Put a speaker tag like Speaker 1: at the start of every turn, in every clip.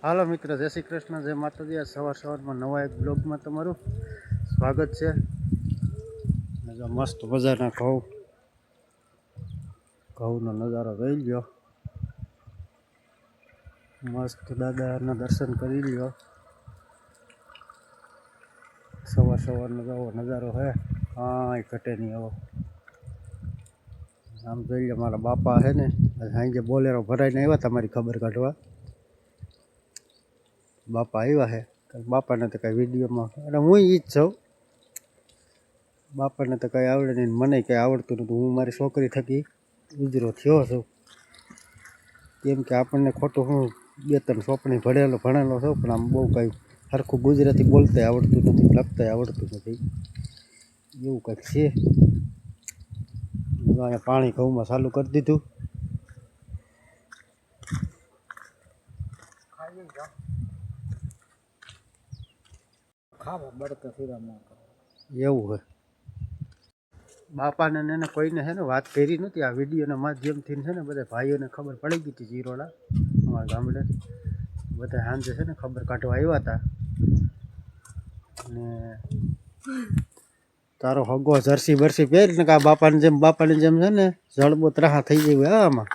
Speaker 1: હાલો મિત્ર, જય શ્રી કૃષ્ણ, જય માતાજી। સવારમાં નવા એક બ્લોગમાં તમારું સ્વાગત છે। મસ્ત મજાના ઘઉંનો નજારો જોઈ લ્યો। મસ્ત દાદાના દર્શન કરી લ્યો। સવારનો આવો નજારો હે, કાંઈ ઘટે નહીં આવો। આમ જોઈ લો, મારા બાપા છે ને સાંજે બોલેરો ભરાઈને આવ્યા તમારી ખબર કાઢવા। બાપા આવ્યા છે, બાપાને તો કાંઈ વિડીયોમાં, અને હું ઈ જ છું, બાપાને તો કાંઈ આવડે નહીં, મને કાંઈ આવડતું નહોતું। હું મારી છોકરી થકી ઉજરો થયો છું, કેમ કે આપણને ખોટું હું 2-3 સોંપણી ભણેલો છું, પણ આમ બહુ કાંઈ સરખું ગુજરાતી બોલતાય આવડતું નથી, લખતાય આવડતું નથી, એવું કંઈક છે। અહીંયા પાણી ઘઉંમાં ચાલુ કરી દીધું। ખાવા બળતા ફીરામાં એવું હોય। બાપાને એને કોઈને છે ને વાત કરી નહોતી, આ વિડીયોના માધ્યમથી છે ને બધા ભાઈઓને ખબર પડી ગઈ હતી। જીરોડા અમારા ગામડે બધા સાંજે છે ને ખબર કાઢવા આવ્યા હતા, અને તારો હગો જર્સી બરસી પહેર ને કા બાપાની જેમ છે ને જળબો ત્રાહા થઈ જાય। આમાં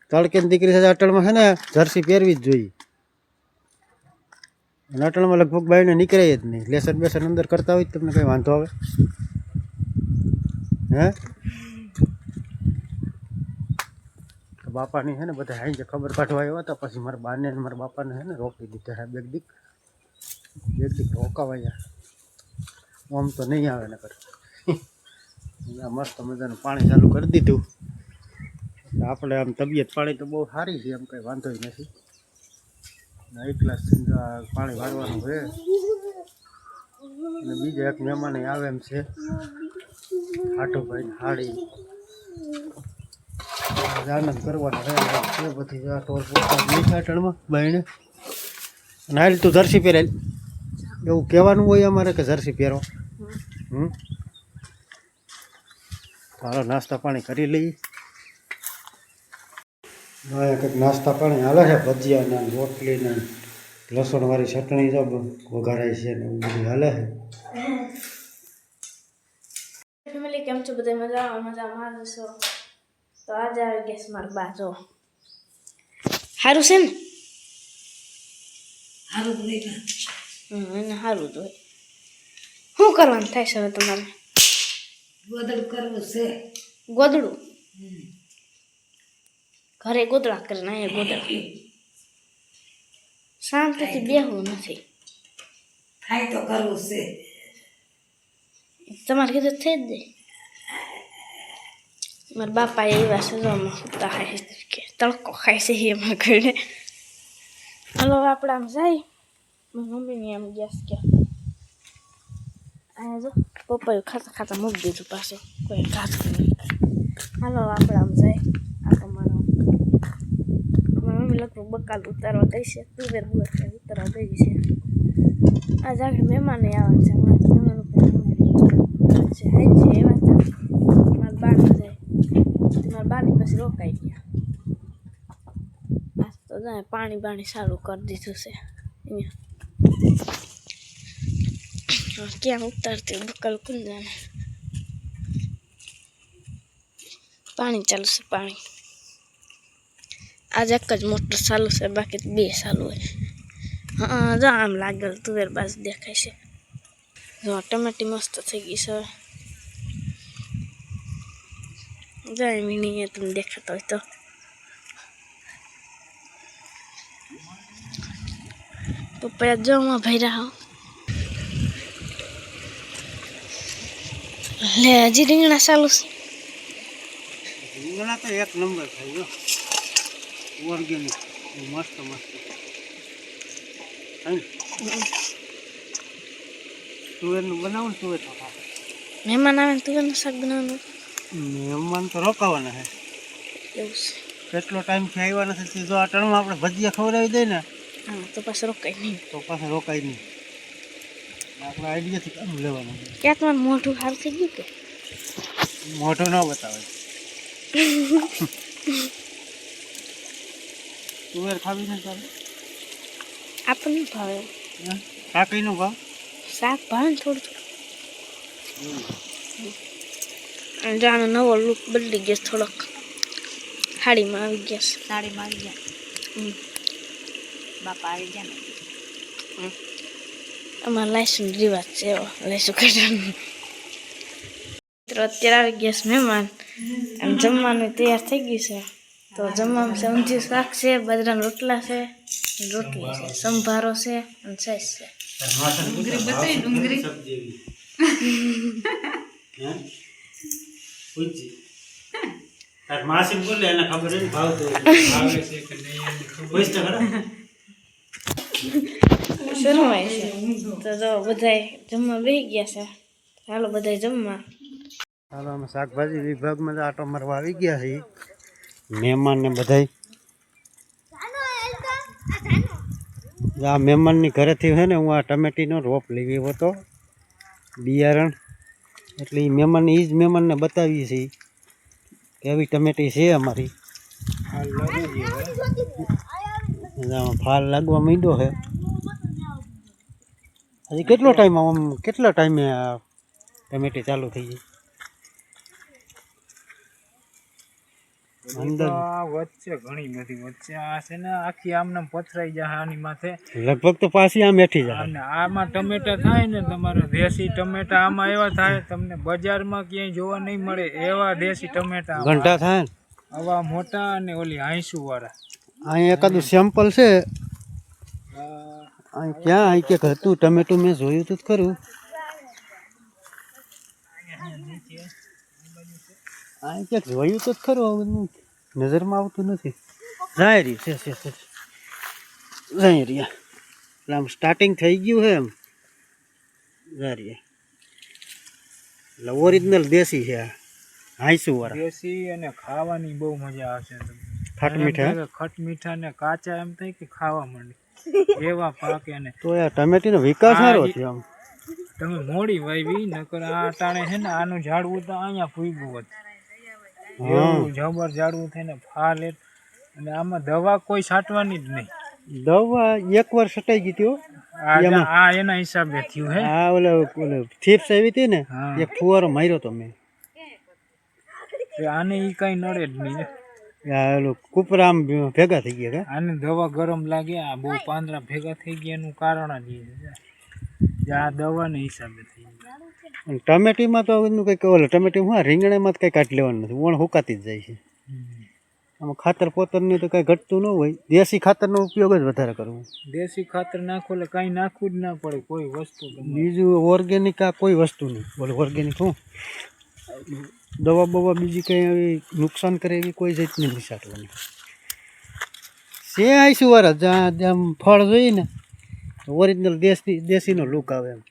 Speaker 1: તડકે દીકરી છે અટલમાં છે ને જર્સી પહેરવી જ જોઈએ। અટલમાં લગભગ બાઈને નીકળે જ નહીં, લેસન બેસન અંદર કરતા હોય તમને કંઈ વાંધો આવે હે? તો બાપાની છે ને બધા હાઈ ખબર કાઢવા આવ્યા હતા, પછી મારા બાને ને મારા બાપાને છે ને રોકી દીધા છે। બેગ દીક રોકાવાયા, આમ તો નહીં આવે નકર। મસ્ત મજાનું પાણી ચાલુ કરી દીધું, આપણે આમ તબિયત પાણી તો બહુ સારી છે, એમ કંઈ વાંધો નથી। એક ગ્લાસ પાણી વાળવાનું છે, અને બીજા એક મહેમાન આવે એમ છે, આટોભાઈ હાડી આનંદ કરવાનો છે બધી ટોર મીઠાટણમાં બહેને। અને હાલ તું જર્સી પહેરેલ એવું કહેવાનું હોય અમારે કે જર્સી પહેરો। હાલો નાસ્તા પાણી કરી લઈએ। કંઈક નાસ્તા પાણી હાલે છે, ભજીયા ને રોટલી ને લસણવાળી ચટણી જો વઘારાય છે ને એવું બધું હાલે છે।
Speaker 2: ફેમિલી કેમ છો? બધા મજામાં છો? તો આજે આવી ગેસ માર બાજો સારું છે ને? સારું એને સારું જ હોય। શું કરવાનું થાય છે હવે તમારે?
Speaker 3: ગોદડું કરવું છે।
Speaker 2: ગોદડું ઘરે ગોદડા કરીને અહીંયા ગોદડા શાંતિથી બેહવું નથી
Speaker 3: થાય તો કરવું છે।
Speaker 2: તમારે કીધું થઈ જ જાય। મારા બાપા એવા સજામાં સૂતા ખાય છે, તડકો ખાય છે એમાં ઘરે। હાલો આપણે આમ જાય, મમ્મીની આમ ગેસ કે અહીંયા જો પપ્પાએ ખાતા મૂકી દીધું પાછું, કોઈ ખાતું નહીં। હાલો આપણે આમ જાય, આ મારા મમ્મી લગભગ બકાલ ઉતારવા ગઈ છે, તુવેર ઉતારવા ગઈ છે। આજ આગળ મહેમાન આવે છે, હમણાં તો મહેમાન છે એવા મારા બા જાય, મારા બાની પછી રોકાઈ ગયા। આજ તો જાય પાણી ચાલુ કરી દીધું છે અહીંયા। ક્યાં ઉતારતી બકલ કોણ જાણે? પાણી ચાલુ છે, પાણી આજ એક જ મોટર ચાલુ છે, બાકી 2 ચાલુ હોય। હા જો આમ લાગેલ તુવેર બાજુ દેખાય છે, જો ટમેટી મસ્ત થઈ ગઈ છે। જાય મીણી તમને દેખાતો હોય તો પપ્પા જમવા ભર્યા હો લે, હજી રીંગણા ચાલુ છે।
Speaker 1: રીંગણા તો એક નંબર થાય, ઓર્ગેનિક મસ્ત તુવેરનું બનાવું ને તુવેર તો
Speaker 2: મહેમાન આવે ને તુવેરનું શાક બનાવવાનું?
Speaker 1: મહેમાન તો રોકાવાના છે,
Speaker 2: એવું છે।
Speaker 1: કેટલો ટાઈમથી આવ્યા નથી, જો આ ટણમાં આપણે ભજીયા ખવડાવી દઈએ ને
Speaker 2: હા તો પાછું રોકાય નહીં,
Speaker 1: તો પાછા રોકાય નહીં। આપણે આઈડિયાથી કામ લેવાનું।
Speaker 2: ક્યાં તમારું મોઢું હાલ થઈ ગયું કે?
Speaker 1: મોઢું ન બતાવે। તુવેર ખાવી ને ચાલે?
Speaker 2: આપણને ભાવે
Speaker 1: કાકીનું ભાવ
Speaker 2: શાક ભાવે ને થોડું અને જાનો નવો લુક બદલી ગયો થોડોક સાડીમાં આવી ગયા
Speaker 3: સાડીમાં આવી ગયા
Speaker 2: છે
Speaker 3: બાપા આવી ગયા ને
Speaker 2: અમારા લાયસન રિવાજ છે એવો લાયસું કાઢવાનું મિત્રો અત્યારે આવી ગયા છે મહેમાન અને જમવાનું તૈયાર થઈ ગયું છે તો જમવામાં છે ઊંધિયું શાક છે બાજરાના રોટલા છે રોટલી છે સંભારો છે અને સાઈસ છે
Speaker 3: ડુંગળી
Speaker 1: માસી બોલે એને ખબર નથી ભાવતું ભાવે છે કે નહીં ખબર તો ખરા
Speaker 2: શરમાય છે તો જો બધાય જમવા બેસી ગયા છે ચાલો બધાય જમવા
Speaker 1: હાલો અમે શાકભાજી વિભાગમાં આટો મારવા આવી ગયા છીએ મહેમાન ને બધાય આ મહેમાનની ઘરેથી છે ને હું આ ટમેટીનો રોપ લેવી હતો બિયારણ એટલે એ મહેમાનને એ જ મહેમાનને બતાવીએ છીએ કે આવી ટમેટી છે અમારી ફાલ લાગવા માંડ્યો છે હજી કેટલો ટાઈમ આમ કેટલા ટાઈમે આ ટમેટી ચાલુ થઈ ગઈ
Speaker 4: અંદર વચ્ચે ઘણી બધી વચ્ચે આ છે ને આખી આમને પથરાઈ જાય આની માથે
Speaker 1: લગભગ તો પાછી આમ બેઠી જાય
Speaker 4: અને આમાં ટમેટા થાય ને તમારા દેશી ટમેટા આમાં એવા થાય તમને બજારમાં ક્યાંય જોવા નહીં મળે એવા દેશી ટમેટા
Speaker 1: ઘંટા થાય ને
Speaker 4: આવા મોટા અને ઓલી 80 વાળા
Speaker 1: અહીં એકાદું સેમ્પલ છે અહીં ક્યાં અહીં ક્યાંક હતું ટમેટું મેં જોયું હતું ખરું અહીં ક્યાંક જોયું તો ખરું નજરમાં આવતું નથી જાહેરી છે જાહેરિયા એટલે આમ સ્ટાર્ટિંગ થઈ ગયું છે એમ જાહેરિયા એટલે ઓરિજિનલ દેશી છે આ 80 વાળા
Speaker 4: દેશી અને ખાવાની બહુ મજા આવશે તમને
Speaker 1: ખાટ મીઠા
Speaker 4: ખટ મીઠા ને કાચા એમ થાય કે ખાવા માંડે એવા પાકે ને
Speaker 1: તો આ ટમેટીનો વિકાસ સારો છે આમ
Speaker 4: તમે મોડી વાવી નકર આ ટાણે છે ને આનું ઝાડવું તો અહીંયા ફૂગ્યું હોત એવું જબર ઝાડવું થઈને ફાલ અને આમાં દવા કોઈ છાંટવાની જ નહીં
Speaker 1: દવા એકવાર છટાઈ ગઈ હતી
Speaker 4: આ એના હિસાબે થયું હે
Speaker 1: આ ઓલે થીપ્સ આવી હતી ને
Speaker 4: હા.
Speaker 1: એક ફુવારો માર્યો તો મેં
Speaker 4: આને ઈ કઈ નડે જ નહીં
Speaker 1: આ ઓલો કુપરા આમ ભેગા થઈ ગયા કે
Speaker 4: આને દવા ગરમ લાગે આ બહુ પાંદડા ભેગા થઈ ગયા એનું કારણ જ એ છે આ દવાને હિસાબે થઈ ગયા
Speaker 1: અને ટમેટીમાં તો એનું કંઈક ઓલે ટમેટીમાં રીંગણામાં તો કંઈ કાઢી લેવાનું નથી વણ હુકાતી જ જાય છે આમાં ખાતર પોતરની તો કાંઈ ઘટતું ન હોય દેશી ખાતરનો ઉપયોગ જ વધારે કરવો
Speaker 4: દેશી ખાતર નાખો એટલે કાંઈ નાખવું જ ના પડે કોઈ વસ્તુ
Speaker 1: બીજું ઓર્ગેનિક આ કોઈ વસ્તુ નહીં બોલે ઓર્ગેનિક શું દવા બવા બીજી કંઈ એવી નુકસાન કરે એવી કોઈ જાતની નથી છાંટવાની છે 80 વાર જ્યાં આમ ફળ જોઈએ ને ઓરિજિનલ દેશીનો લુક આવે એમ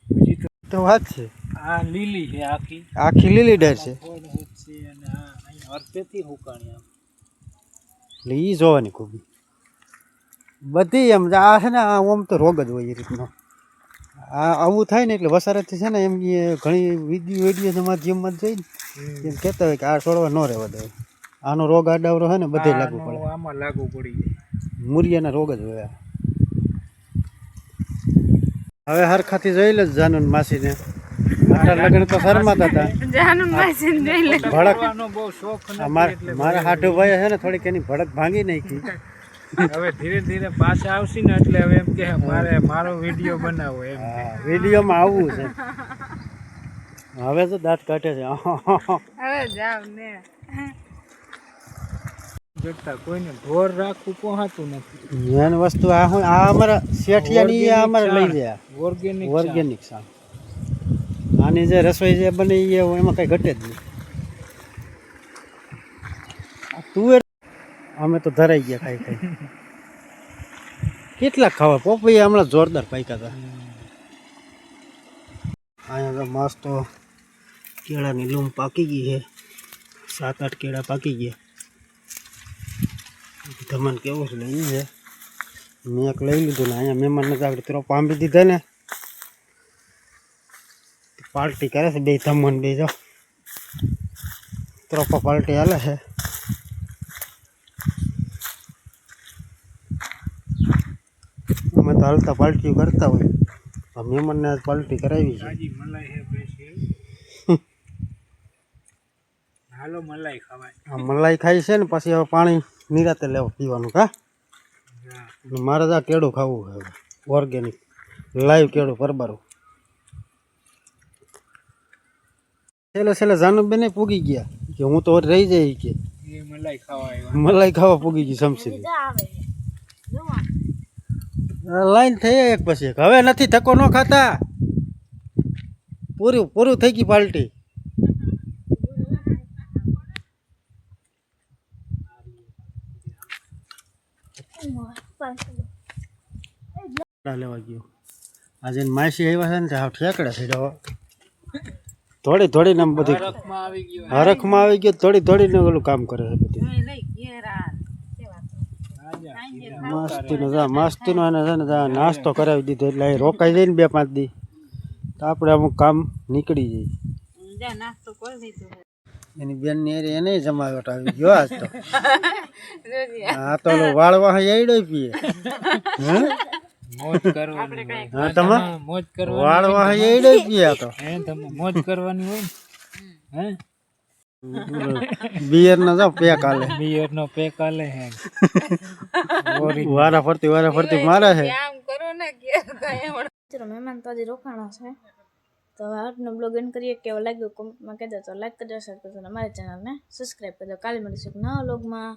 Speaker 4: બીજી
Speaker 1: તો વાત છે
Speaker 4: આ લીલી છે આખી
Speaker 1: આખી લીલી ડાળ છે
Speaker 4: ફળ છે અને આ અહીં અર્ધેથી હુકાણી આમ
Speaker 1: એટલે એ જોવાની ખૂબી બધી એમ આ છે ને આ ઓમ તો રોગ જ હોય એ રીતનો આ આવું થાય ને એટલે વસારેથી છે ને એમ એ ઘણી વિડીયોના માધ્યમમાં જ જોઈને એમ કહેતા હોય કે આ છોડવા ન રહેવા દે આનો રોગ આડાવરો છે ને બધે લાગુ પડે
Speaker 4: આમાં લાગુ પડી જાય
Speaker 1: મૂરિયાના રોગ જ હોય હવે હરખાથી જોઈ લે જાનું માસીને આટલા લગ્ન તો શરમાતા હતા
Speaker 4: ભડકવાનો બહુ શોખ નથી એટલે
Speaker 1: મારા હાટુ ભાઈ છે ને થોડીક એની ભડક ભાંગી નાખી
Speaker 4: હવે ધીરે ધીરે પાછા આવશે ને એટલે હવે એમ કે મારો વિડીયો બનાવો એમ
Speaker 1: વિડીયોમાં આવવું છે હવે તો દાંત કાઢે છે
Speaker 4: જોતા કોઈને ઢોર રાખવું પહોંચાતું નથી
Speaker 1: મેન વસ્તુ આ અમારા શેઠિયાની આ અમારે લઈ જાય
Speaker 4: ઓર્ગેનિક
Speaker 1: ઓર્ગેનિક શાક આની જે રસોઈ જે બને એ એમાં કઈ ઘટે જ નહીં તુવેર અમે તો ધરાઈ ગયા ખાઈ ખાઈ કેટલાક ખાવા પોપૈયા હમણાં જોરદાર પાક્યા હતા અહીંયા તો મસ્ત કેળાની લૂમ પાકી ગઈ છે 7-8 કેળા પાકી ગયા ધમન કેવું છે લઈ છે મેં એક લઈ લીધું ને અહીંયા મહેમાનને તો આપણે તરફ આંબી દીધા ને પાર્ટી કરે છે બે ધમન બે જો તરફ પાર્ટી હાલે છે અમે તો હાલતા પાલટીઓ કરતા હોય આ મહેમાનને આજ પાલટી કરાવી છે
Speaker 4: તાજી મલાઈ હે સ્પેશિયલ હાલો મલાઈ ખવાય
Speaker 1: આ મલાઈ ખાઈ છે ને પછી હવે પાણી નિરાતે લેવા પીવાનું કા
Speaker 4: હા
Speaker 1: અને મારે તો આ કેળું ખાવું છે હવે ઓર્ગેનિક લાઈવ કેળું પરબારું છેલ્લે જાનુબેન પૂગી ગયા કે હું તો રહી જાય કે
Speaker 4: એ મલાઈ ખવાય
Speaker 1: મલાઈ ખાવા પૂગી ગઈ સમસી
Speaker 2: જા આવે છે જોવા
Speaker 1: લાઈન થઈ એક પછી એક હવે નથી ધક્કો ન ખાતા પૂરું થઈ ગઈ પાલટી લેવા ગયો આજે માસી આવ્યા છે ને હાવ ઠેકડા થઈ જવા થોડી ને આમ બધી
Speaker 4: હરખમાં આવી ગયો
Speaker 1: હરખમાં આવી ગયો થોડી ઓલું કામ કરે છે બધી મસ્તીનો એને છે ને નાસ્તો કરાવી દીધો એટલે અહીં રોકાઈ જાય ને 2-5 દી તો આપણે અમુક કામ નીકળી જાય એની બેન ની એને જમાવટ આવી ગયો આજ તો હા તો વાળવા એડો પીએ
Speaker 4: મોજ કરવાની
Speaker 1: હા તમે
Speaker 4: મોજ કરવાની
Speaker 1: વાળવા એડો પીએ આ તો
Speaker 4: હે તમે મોજ કરવાની હોય ને હે
Speaker 1: બિયર નો જો પેક આલે
Speaker 4: બિયર નો પેક આલે હે
Speaker 1: વારા ફરતી મારે છે
Speaker 2: ચલો મહેમાન તો હજી રોકાણા છે તો હવે આજનો બ્લોગ એન્ડ કરીએ કેવો લાગ્યો કોમેન્ટમાં કહેજો તો લાઈક કરજો શેર કરજો અને અમારી ચેનલને સબસ્ક્રાઈબ કરજો કાલે મળીશું એક નવા બ્લોગમાં